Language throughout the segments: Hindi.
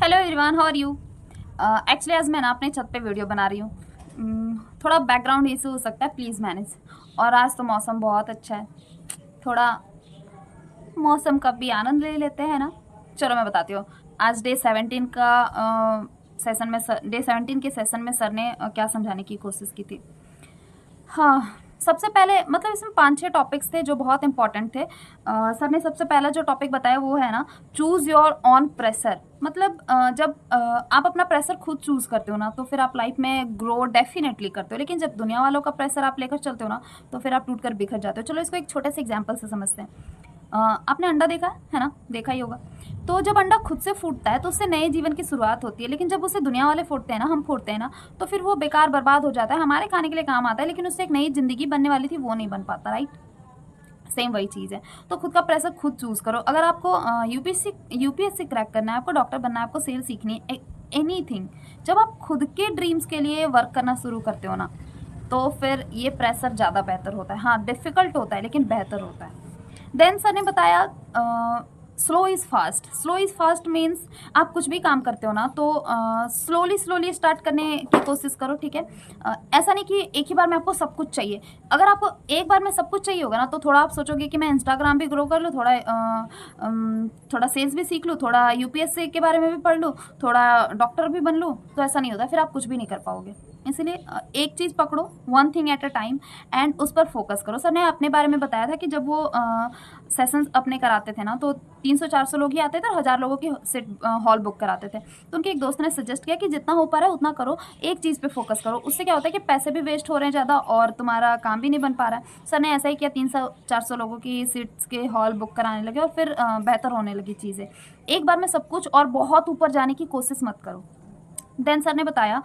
Hello everyone, how are you. Actually आज मैं ना अपने छत पे वीडियो बना रही हूँ। थोड़ा बैकग्राउंड इशू हो सकता है, प्लीज़ मैनेज। और आज तो मौसम बहुत अच्छा है, थोड़ा मौसम का भी आनंद ले लेते हैं ना। चलो मैं बताती हूँ। आज डे 17 का सेशन में डे 17 के सेशन में सर ने क्या समझाने की कोशिश की थी। हाँ, सबसे पहले मतलब इसमें 5-6 टॉपिक्स थे जो बहुत इंपॉर्टेंट थे। सर ने सबसे पहला जो टॉपिक बताया वो है ना, चूज़ योर ऑन प्रेशर। मतलब जब आप अपना प्रेशर खुद चूज़ करते हो ना, तो फिर आप लाइफ में ग्रो डेफिनेटली करते हो। लेकिन जब दुनिया वालों का प्रेशर आप लेकर चलते हो ना, तो फिर आप टूट कर बिखर जाते हो। चलो इसको एक छोटे से एग्जाम्पल से समझते हैं। आपने अंडा देखा है ना, देखा ही होगा। तो जब अंडा खुद से फूटता है तो उससे नए जीवन की शुरुआत होती है। लेकिन जब उसे दुनिया वाले फोड़ते हैं ना, हम फोड़ते हैं ना, तो फिर वो बेकार बर्बाद हो जाता है। हमारे खाने के लिए काम आता है, लेकिन उससे एक नई जिंदगी बनने वाली थी, वो नहीं बन पाता। राइट, सेम वही चीज़ है। तो खुद का प्रेशर खुद चूज करो। अगर आपको यूपीएससी क्रैक करना है, आपको डॉक्टर बनना है, आपको सेल सीखनी है, एनीथिंग, जब आप खुद के ड्रीम्स के लिए वर्क करना शुरू करते हो ना, तो फिर ये प्रेशर ज़्यादा बेहतर होता है। हाँ, डिफ़िकल्ट होता है लेकिन बेहतर होता है। देन सर ने बताया slow is fast. Slow is fast means आप कुछ भी काम करते हो ना, तो स्लोली स्टार्ट करने की कोशिश करो। ठीक है, ऐसा नहीं कि एक ही बार में आपको सब कुछ चाहिए। अगर आपको एक बार में सब कुछ चाहिए होगा ना, तो थोड़ा आप सोचोगे कि मैं इंस्टाग्राम भी ग्रो कर लूँ, थोड़ा सेल्स भी सीख लूँ, थोड़ा यूपीएससी के बारे में भी पढ़ लूँ, थोड़ा डॉक्टर भी बन लूँ, तो ऐसा नहीं होता, फिर आप कुछ भी नहीं कर पाओगे। इसलिए एक चीज़ पकड़ो, one thing at a time, and उस पर फोकस करो। सर ने अपने बारे में बताया था कि जब वो सेशंस अपने कराते थे ना, तो 300-400 लोग ही आते थे और 1000 लोगों की सीट हॉल बुक कराते थे। तो उनके एक दोस्त ने सजेस्ट किया कि जितना हो पा रहा है उतना करो, एक चीज़ पे फोकस करो। उससे क्या होता है कि पैसे भी वेस्ट हो रहे हैं ज़्यादा और तुम्हारा काम भी नहीं बन पा रहा है। सर ने ऐसा ही किया, 300-400 लोगों की सीट्स के हॉल बुक कराने लगे और फिर बेहतर होने लगी चीज़ें। एक बार में सब कुछ और बहुत ऊपर जाने की कोशिश मत करो। देन सर ने बताया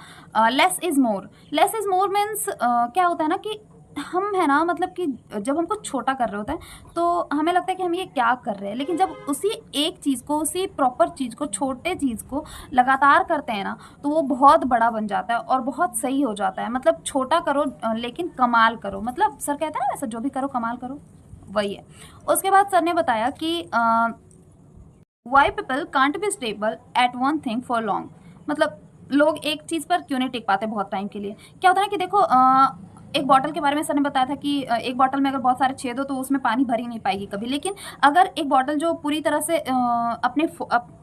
less is more. Less is more means क्या होता है ना कि हम है ना, मतलब कि जब हम कुछ छोटा कर रहे होते हैं तो हमें लगता है कि हम ये क्या कर रहे हैं, लेकिन जब उसी एक चीज़ को, उसी प्रॉपर चीज़ को, छोटे चीज़ को लगातार करते हैं ना, तो वो बहुत बड़ा बन जाता है और बहुत सही हो जाता है। मतलब छोटा करो लेकिन कमाल करो। मतलब सर कहते हैं ना, वैसा जो भी करो कमाल करो, वही है। उसके बाद सर ने बताया कि why people can't be stable at one thing for long. मतलब लोग एक चीज़ पर क्यों नहीं टिक पाते बहुत टाइम के लिए। क्या होता है ना कि देखो, एक बॉटल के बारे में सर ने बताया था कि एक बॉटल में अगर बहुत सारे छेद हो तो उसमें पानी भर ही नहीं पाएगी कभी। लेकिन अगर एक बॉटल जो पूरी तरह से अपने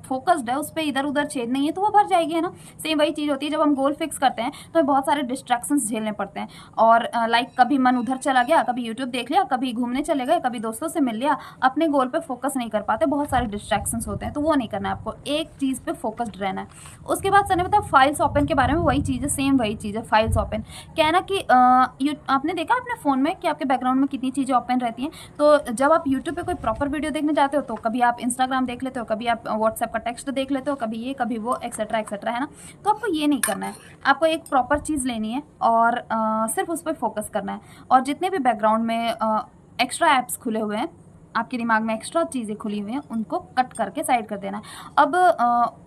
फोकस्ड है, उस पर इधर उधर छेद नहीं है, तो वो भर जाएगी, है ना। सेम वही चीज़ होती है, जब हम गोल फिक्स करते हैं तो हमें बहुत सारे डिस्ट्रैक्शंस झेलने पड़ते हैं। और लाइक कभी मन उधर चला गया, कभी यूट्यूब देख लिया, कभी घूमने चले गए, कभी दोस्तों से मिल लिया, अपने गोल पे फोकस नहीं कर पाते, बहुत सारे डिस्ट्रैक्शंस होते हैं। तो वो नहीं करना है आपको, एक चीज़ पे फोकस्ड रहना है। उसके बाद सर ने बताया फाइल्स ओपन के बारे में, वही चीज़ है, सेम वही चीज़ है, फाइल्स ओपन। क्या है ना कि आपने देखा अपने फ़ोन में कि आपके बैकग्राउंड में कितनी चीज़ें ओपन रहती हैं। तो जब आप यूट्यूब पे कोई प्रॉपर वीडियो देखने जाते हो, तो कभी आप इंस्टाग्राम देख लेते हो, कभी आप व्हाट्सएप का टेक्स्ट देख लेते हो, कभी ये कभी वो, एक्सेट्रा एक्सेट्रा, है ना। तो आपको ये नहीं करना है, आपको एक प्रॉपर चीज़ लेनी है और सिर्फ उस पर फोकस करना है। और जितने भी बैकग्राउंड में एक्स्ट्रा ऐप्स खुले हुए हैं, आपके दिमाग में एक्स्ट्रा चीज़ें खुली हुई हैं, उनको कट करके साइड कर देना है। अब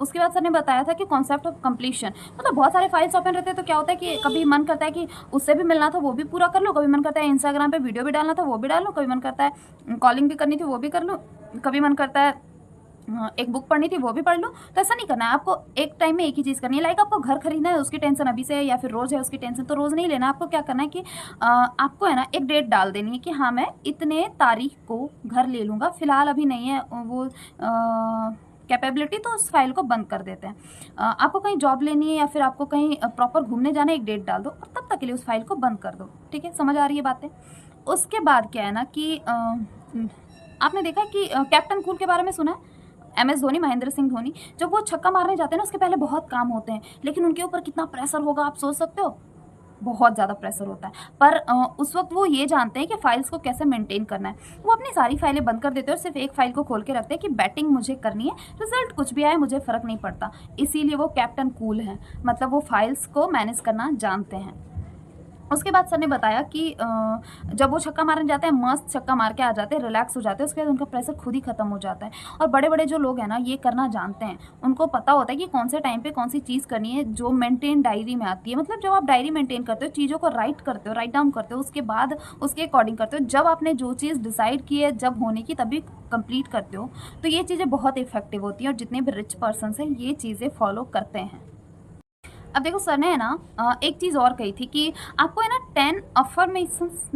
उसके बाद सर ने बताया था कि कॉन्सेप्ट ऑफ कंप्लीशन। मतलब बहुत सारे फाइल्स ओपन रहते हैं, तो क्या होता है कि कभी मन करता है कि उससे भी मिलना था, वो भी पूरा कर लो, कभी मन करता है इंस्टाग्राम पे वीडियो भी डालना था, वो भी डाल लो, कभी मन करता है कॉलिंग भी करनी थी, वो भी कर लो, कभी मन करता है एक बुक पढ़नी थी, वो भी पढ़ लो। तो ऐसा नहीं करना है, आपको एक टाइम में एक ही चीज़ करनी है। लाइक आपको घर खरीदना है, उसकी टेंशन अभी से है, या फिर रोज़ है उसकी टेंशन, तो रोज़ नहीं लेना। आपको क्या करना है कि आपको है ना एक डेट डाल देनी है कि हाँ मैं इतने तारीख को घर ले लूँगा, फिलहाल अभी नहीं है वो कैपेबिलिटी, तो उस फाइल को बंद कर देते हैं। आपको कहीं जॉब लेनी है या फिर आपको कहीं प्रॉपर घूमने जाना है, एक डेट डाल दो और तब तक के लिए उस फाइल को बंद कर दो। ठीक है, समझ आ रही है बातें। उसके बाद क्या है ना कि आपने देखा कि कैप्टन कूल के बारे में सुना है, MS धोनी, महेंद्र सिंह धोनी। जब वो छक्का मारने जाते हैं ना, उसके पहले बहुत काम होते हैं, लेकिन उनके ऊपर कितना प्रेशर होगा आप सोच सकते हो। बहुत ज़्यादा प्रेशर होता है, पर उस वक्त वो ये जानते हैं कि फाइल्स को कैसे मेंटेन करना है। वो अपनी सारी फाइलें बंद कर देते हैं और सिर्फ एक फाइल को खोल के रखते हैं कि बैटिंग मुझे करनी है, रिजल्ट कुछ भी आए मुझे फ़र्क नहीं पड़ता। इसीलिए वो कैप्टन कूल हैं, मतलब वो फाइल्स को मैनेज करना जानते हैं। उसके बाद सर ने बताया कि जब वो छक्का मारने जाते हैं, मस्त छक्का मार के आ जाते हैं, रिलैक्स हो जाते हैं, उसके बाद उनका प्रेशर खुद ही खत्म हो जाता है। और बड़े बड़े जो लोग हैं ना, ये करना जानते हैं, उनको पता होता है कि कौन से टाइम पे कौन सी चीज़ करनी है, जो मेंटेन डायरी में आती है। मतलब जब आप डायरी मेंटेन करते हो, चीज़ों को राइट करते हो, राइट डाउन करते हो, उसके बाद उसके अकॉर्डिंग करते हो, जब आपने जो चीज़ डिसाइड की है जब होने की, तभी कंप्लीट करते हो, तो ये चीज़ें बहुत इफेक्टिव होती हैं। और जितने भी रिच पर्सन हैं ये चीज़ें फॉलो करते हैं। अब देखो सर ने है ना एक चीज़ और कही थी कि आपको है ना 10 अफर्मेशंस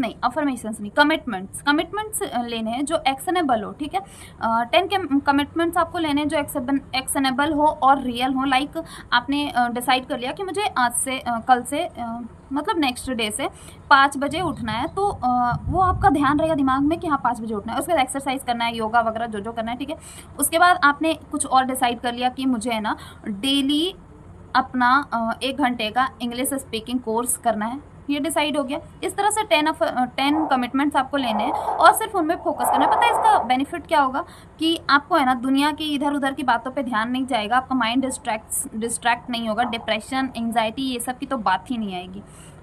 नहीं, कमिटमेंट्स लेने हैं जो एक्शनेबल हो, ठीक है। 10 कमिटमेंट्स आपको लेने हैं जो एक्शनेबल हो और रियल हो। लाइक आपने डिसाइड कर लिया कि मुझे आज से कल से मतलब नेक्स्ट डे से 5 बजे उठना है, तो वो आपका ध्यान रहेगा दिमाग में कि हाँ 5 बजे उठना है। उसके बाद एक्सरसाइज करना है, योगा वगैरह जो जो करना है, ठीक है। उसके बाद आपने कुछ और डिसाइड कर लिया कि मुझे है ना डेली अपना 1 घंटे का इंग्लिश स्पीकिंग कोर्स करना है, ये डिसाइड हो गया। इस तरह से 10 कमिटमेंट्स आपको लेने हैं और सिर्फ उनमें फोकस करना है। पता है इसका बेनिफिट क्या होगा कि आपको है ना दुनिया की इधर उधर की बातों पे ध्यान नहीं जाएगा, आपका माइंड डिस्ट्रैक्ट नहीं होगा, डिप्रेशन, एंग्जाइटी ये सब की तो बात ही नहीं आएगी।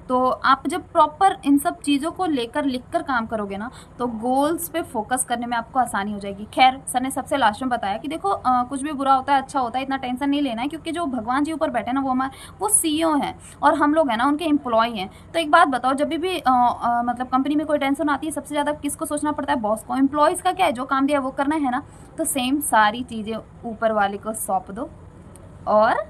तो आप जब प्रॉपर इन सब चीज़ों को लेकर लिखकर काम करोगे ना, तो गोल्स पे फोकस करने में आपको आसानी हो जाएगी। खैर सर ने सबसे लास्ट में बताया कि देखो कुछ भी बुरा होता है अच्छा होता है, इतना टेंशन नहीं लेना है, क्योंकि जो भगवान जी ऊपर बैठे ना वो CEO हैं और हम लोग हैं ना उनके एम्प्लॉय हैं। तो एक बात बताओ, जब भी मतलब कंपनी में कोई टेंशन आती है, सबसे ज़्यादा किसको सोचना पड़ता है? बॉस को। एम्प्लॉयज़ का क्या है, जो काम दिया वो करना है ना। तो सेम सारी चीज़ें ऊपर वाले को सौंप दो और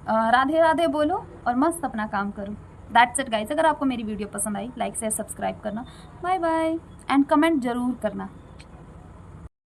राधे राधे बोलो और मस्त अपना काम करो। That's it guys. अगर आपको मेरी वीडियो पसंद आई, लाइक शेयर सब्सक्राइब करना। बाय बाय एंड कमेंट जरूर करना।